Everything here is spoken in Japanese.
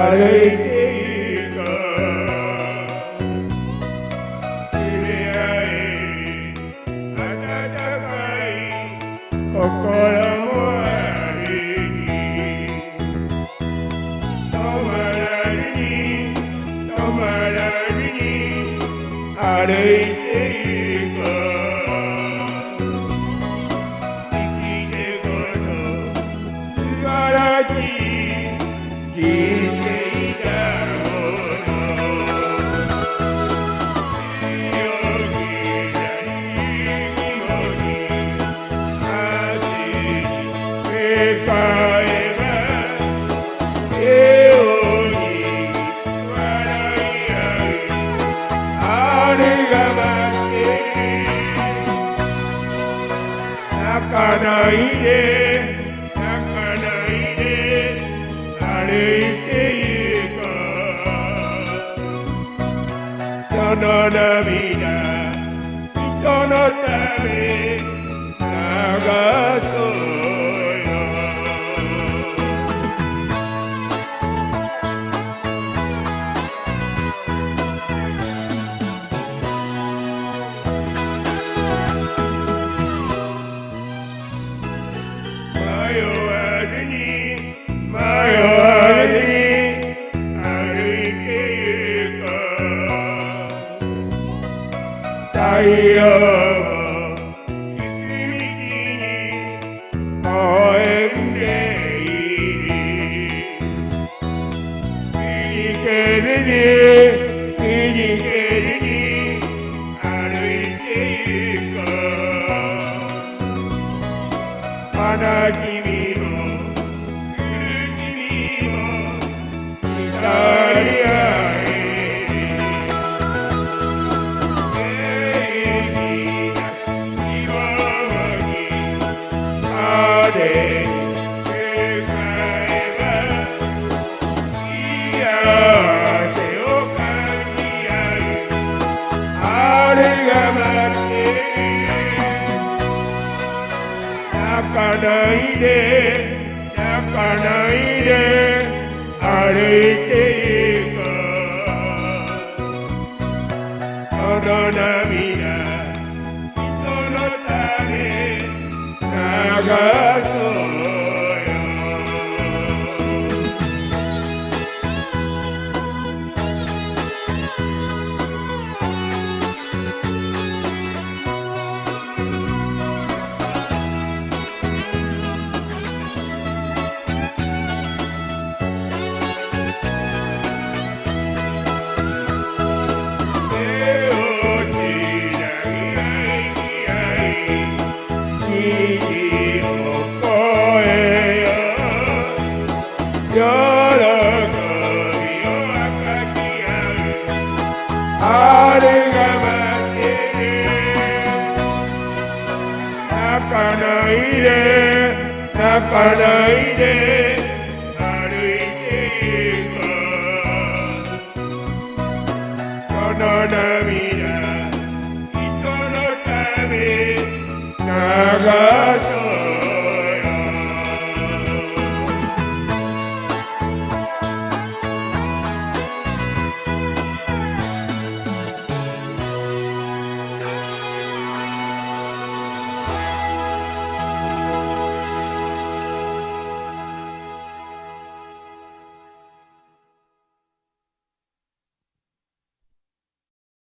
歩いていこう触れ合い温かい心もあり止まらずに止まらずに歩いていこう生きてこそ素晴らしい人生だろうの強気な意気込み足に向かえば手を握り笑い合うあれが待ってる泣かないで泣かないで歩いて行こうその涙人のため流そうよ迷わずに迷わずに歩いて行こう太陽を行く道に微笑んでいるくじけずにくじけずに歩いて行こう悲しみも苦しみも浸り合え平気な希望に風に向かえば幸せを感じ合うあれが待ってる泣かないで泣かないで歩いて行こうその涙人のため流そうよ手をつなぎ合い虹を越えよう喜びを分かち合うあれが待ってる泣かないで泣かないで歩いて行こうその涙人のため流